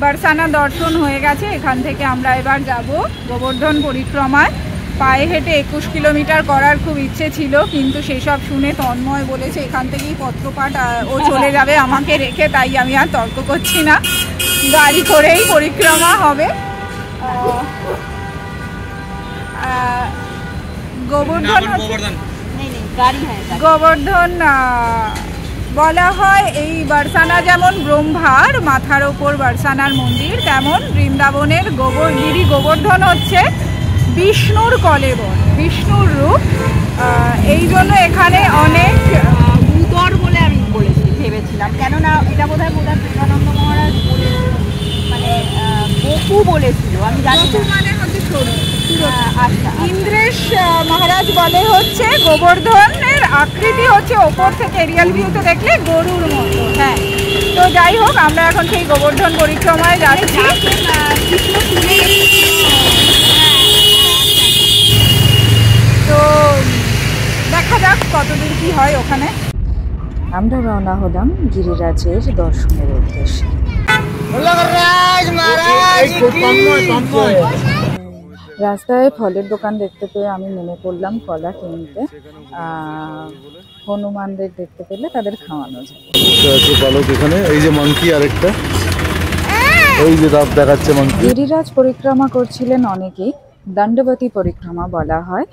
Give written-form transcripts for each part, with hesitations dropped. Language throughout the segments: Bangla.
বারসানা দর্শন হয়ে গেছে। এখান থেকে আমরা এবার যাব গোবর্ধন পরিক্রমায়। পায়ে হেঁটে 21 কিলোমিটার করার খুব ইচ্ছে ছিল, কিন্তু সেসব শুনে তন্ময় বলেছে এখান থেকেই পত্রপাঠ ও চলে যাবে আমাকে রেখে, তাই আমি আর তর্ক করছি না, গাড়ি করেই পরিক্রমা হবে। গোবর্ধন বলা হয় এই বারসানা যেমন ব্রহ্মার মাথার ওপর বারসানার মন্দির, তেমন বৃন্দাবনের গিরি গোবর্ধন হচ্ছে বিষ্ণুর কলেবর, বিষ্ণুর রূপ। এই জন্য এখানে অনেক উদর বলে আমি ভেবেছিলাম, কেননা এটা বোধ হয় বিবেকানন্দ মহারাজ মানে বপু বলেছিল, আমি জানি মানে হচ্ছে সরু। আচ্ছা, ইন্দ্রেশ মহারাজ বলে হচ্ছে গোবর্ধনের আকৃতি হচ্ছে ওপর থেকে এরিয়াল ভিউতে দেখলে গরুর মতো। হ্যাঁ, তো যাই হোক, আমরা এখন সেই গোবর্ধন পরিক্রমায় যাচ্ছি। তো দেখা যাক কতদূর কি হয় ওখানে। আমরা রওনা হলাম গিরিরাজের দর্শনের উদ্দেশ্যে। রাস্তায় ফলের দোকান দেখতে পেয়ে আমি নেমে পড়লাম কলা কিনতে। হনুমানদের দেখতে পেলে তাদের খাওয়ানো যায়। এখানে এই যে মাংকি, আরেকটা ওই যে দাঁত দেখাচ্ছে মাংকি। গিরিরাজ পরিক্রমা করছিলেন অনেকেই, দণ্ডবতী পরিক্রমা বলা হয়।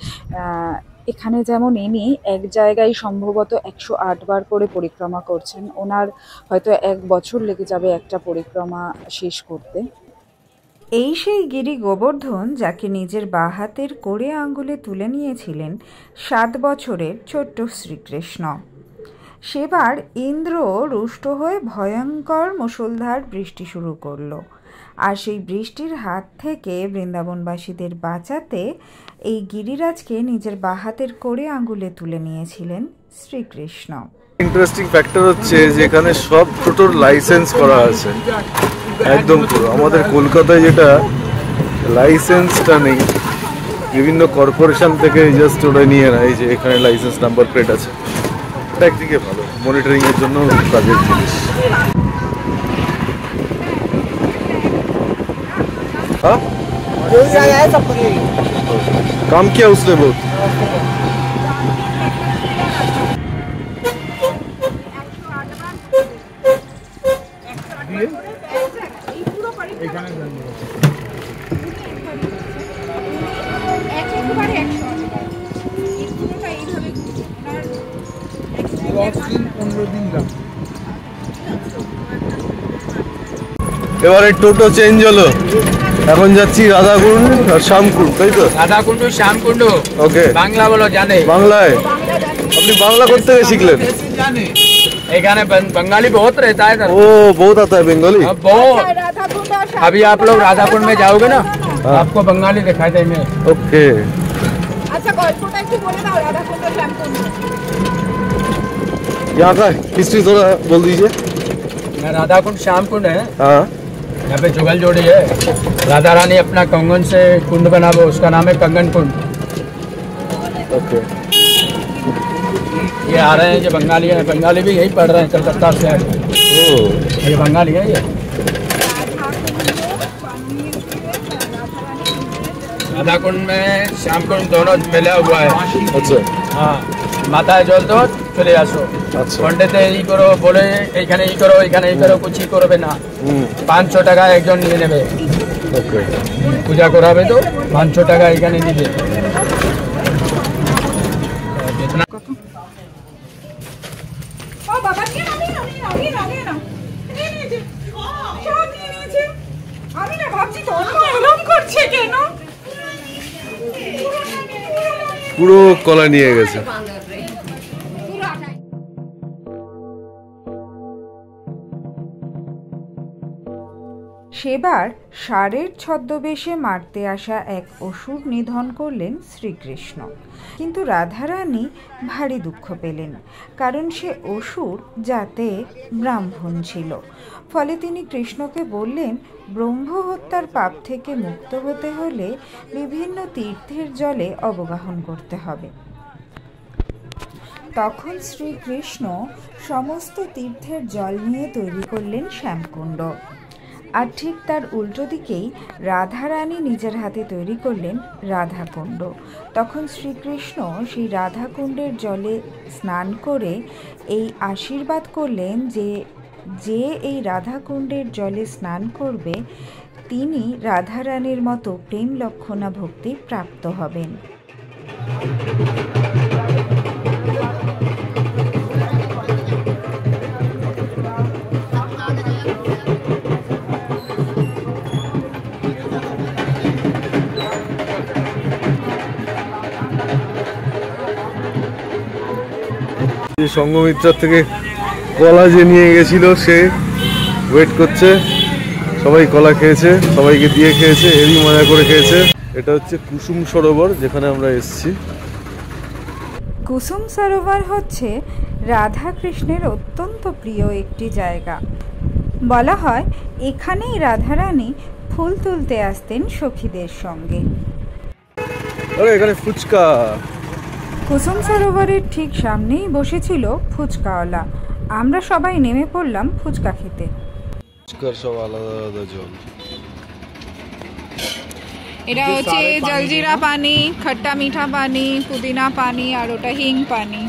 এখানে যেমন ইনি এক জায়গায় সম্ভবত 108 বার করে পরিক্রমা করছেন। ওনার হয়তো 1 বছর লেগে যাবে একটা পরিক্রমা শেষ করতে। এই সেই গিরি গোবর্ধন যাকে নিজের বাঁ হাতের কোড়ে আঙ্গুলে তুলে নিয়েছিলেন 7 বছরের ছোট্ট শ্রীকৃষ্ণ। সেবার ইন্দ্র রুষ্ট হয়ে ভয়ঙ্কর মুষলধার বৃষ্টি শুরু করলো, আর সেই বৃষ্টির হাত থেকে বৃন্দাবনবাসীদের বাঁচাতে এই গিরিরাজকে নিজের বাঁ হাতের কোড়ে আঙ্গুলে তুলে নিয়েছিলেন শ্রীকৃষ্ণ। ইন্টারেস্টিং ফ্যাক্টর হচ্ছে যে এখানে সব টোটোর লাইসেন্স করা আছে একদম পুরো। আমাদের কলকাতায় যেটা লাইসেন্সটা নেই, বিভিন্ন কর্পোরেশন থেকে জাস্ট ওরা নিয়ে নেয়, যে এখানে লাইসেন্স নাম্বার প্লেট আছে। এটা একদিকে ভালো, মনিটরিং এর জন্য কাজের জিনিস। काम किया उसने बहुत। এবারে টোটো চেঞ্জ হলো, এখন যাচ্ছি রাধাকুণ্ড আর শ্যামকুণ্ড, তাই তো? রাধাকুণ্ড শ্যামকুণ্ড। ওকে, বাংলা বলো জানে? বাংলায়? আপনি বাংলা করতে গিয়ে শিখলেন? এখানে बंगाली बहुत रहता है। ओ बहुत आता है बंगाली बहुत। अभी आप लोग राधाकुंड में जाओगे ना, आपको बंगाली दिखाई देंगे। ओके, अच्छा गल्पটা একটু বলে দাও রাধাকুণ্ড শ্যামকুণ্ড। यहाँ का हिस्ट्री थोड़ा बोल दीजिए। राधाकुंड श्यामकुंड है, हाँ, यहाँ पे जुगल जोड़ी है। राधा रानी अपना कंगन से कुंड बना, वो उसका नाम है कंगन कुंड। ओके, ये आ रहे हैं जो बंगाली है, बंगाली भी यही पढ़ रहे हैं कलकत्ता से आए। ये बंगाली है। ये राधाकुंड में श्यामकुंड दोनों मिला हुआ है। अच्छा, हाँ, মাথায় জল তো চলে আসো। পন্ডিতে এই করো বলে এইখানে এই করো, এইখানে এই করো, কিছুই করবে না। 500 টাকা একজন নিয়ে নেবে। ওকে, পূজা করাবে তো 500 টাকা এখানে নিবে। আমি না ভাবছি এরকম করছে কেন, পুরো কলা নিয়ে গেছে। সেবার ষাঁড়ের ছদ্মবেশে মারতে আসা এক অসুর নিধন করলেন শ্রীকৃষ্ণ। কিন্তু রাধারানী ভারী দুঃখ পেলেন, কারণ সে অসুর জাতে ব্রাহ্মণ ছিল। ফলে তিনি কৃষ্ণকে বললেন, ব্রহ্ম হত্যার পাপ থেকে মুক্ত হতে হলে বিভিন্ন তীর্থের জলে অবগাহন করতে হবে। তখন শ্রীকৃষ্ণ সমস্ত তীর্থের জল নিয়ে তৈরি করলেন শ্যামকুণ্ড। আর ঠিক তার উল্টো দিকেই রাধারানী নিজের হাতে তৈরি করলেন রাধাকুণ্ড। তখন শ্রীকৃষ্ণ সেই রাধাকুণ্ডের জলে স্নান করে এই আশীর্বাদ করলেন যে যে এই রাধাকুণ্ডের জলে স্নান করবে তিনি রাধারানীর মতো প্রেম লক্ষণা ভক্তি প্রাপ্ত হবেন। সংঘমিত্রার থেকে কলা যে নিয়ে গেছিল সে ওয়েট করছে, সবাই কলা খেয়েছে, সবাইকে দিয়ে খেয়েছে, হেভি মজা করে খেয়েছে। এটা হচ্ছে কুসুম সরোবর যেখানে আমরা এসেছি। কুসুম সরোবর হচ্ছে রাধা কৃষ্ণের অত্যন্ত প্রিয় একটি জায়গা। বলা হয় এখানেই রাধারানী ফুল তুলতে আসতেন সখীদের সঙ্গে। আরে এখানে ফুচকা। কুসুম সরোবরের ঠিক সামনেই বসেছিল ফুচকাওয়ালা। আমরা সবাই নেমে পড়লাম ফুচকা খেতে। ফুচকার সব আলাদা আলাদা জল। এটা হচ্ছে জলজিরা পানি, খট্টা মিঠা পানি, পুদিনা পানি, আর ওটা হিং পানি।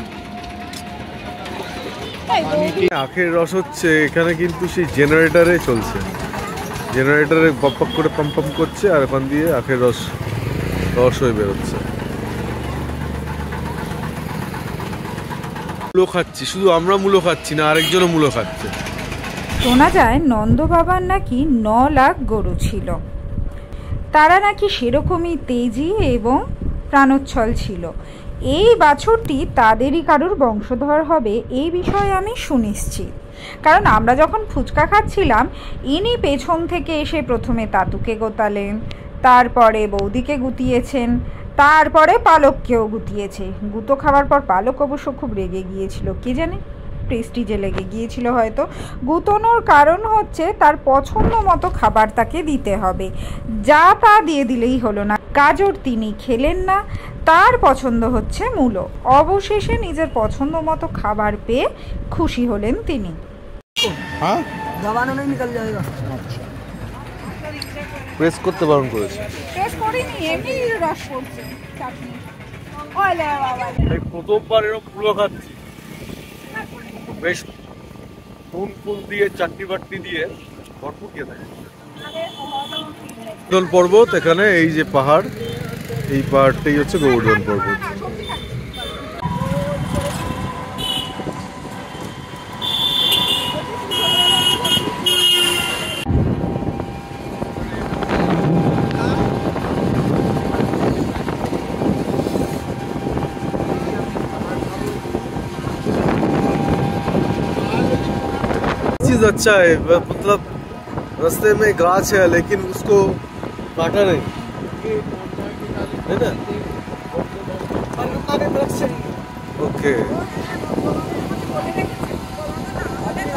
আখের রস হচ্ছে এখানে, কিন্তু সেই জেনারেটরে চলছে, জেনারেটরে পপ করে পাম্প পাম্প করছে আর ওখান দিয়ে আখের রস হয়ে বেরোচ্ছে। মূলো খাচ্ছি, শুধু আমরা মূলো খাচ্ছি না, আরেকজনও মূলো খাচ্ছে। শোনা যায় নন্দ বাবার নাকি 9 লাখ গরু ছিল, তারা নাকি সেরকমই তেজি এবং প্রাণোচ্ছল ছিল। এই বাছুরটি তাদেরই কারুর বংশধর হবে এই বিষয়ে আমি সুনিশ্চিত, কারণ আমরা যখন ফুচকা খাচ্ছিলাম ইনি পেছন থেকে এসে প্রথমে তাতুকে গোতালেন, তারপরে বৌদিকে গুতিয়েছেন, তারপরে পালককেও গুতিয়েছে। গুঁতো খাওয়ার পর পালক অবশ্য খুব রেগে গিয়েছিল, কে জানে প্রেস্টিজে লেগে গিয়েছিল হয়তো। গুঁতোনোর কারণ হচ্ছে তার পছন্দ মতো খাবার তাকে দিতে হবে, যা তা দিয়ে দিলেই হলো না। গাজর তিনি খেলেন না, তার পছন্দ হচ্ছে মূলো। অবশেষে নিজের পছন্দ মতো খাবার পেয়ে খুশি হলেন তিনি। প্রেস করতে বারণ করেছে। টেস্ট করিনি, এমনি রস পড়ছে চাটনি। ওলে বাবা, এই প্রথমবার এরকম মূলো খাচ্ছি, বেশ নুন ফুল দিয়ে চাটনি বাটনি দিয়ে ভরপুর খেয়ে থাকে। গোবর্ধন পর্বত, এখানে এই যে পাহাড়, এই পাহাড়টাই হচ্ছে গোবর্ধন পর্বত। चीज अच्छा है, मतलब रास्ते में गाछ है लेकिन उसको काटा नहीं है ना। ओके,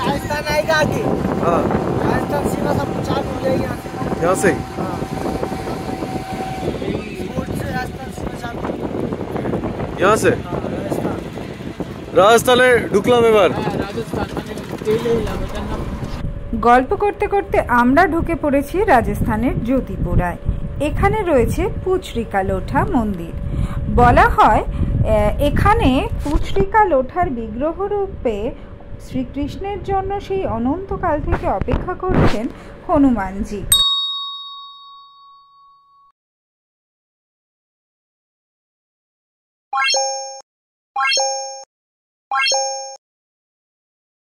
राजस्थान आएगा आगे। हाँ राजस्थान सीमा सब चालू हो जाएगी यहाँ से। राजस्थान सीमा चालू, यहाँ से রাজস্থানে ঢুকলাম এবার। গল্প করতে করতে আমরা ঢুকে পড়েছি রাজস্থানের জ্যোতিপুরায়। এখানে রয়েছে পুচরিকা লোঠা মন্দির। বলা হয় এখানে পুচরিকা লোঠার বিগ্রহ রূপে শ্রীকৃষ্ণের জন্য সেই অনন্তকাল থেকে অপেক্ষা করছেন হনুমানজি।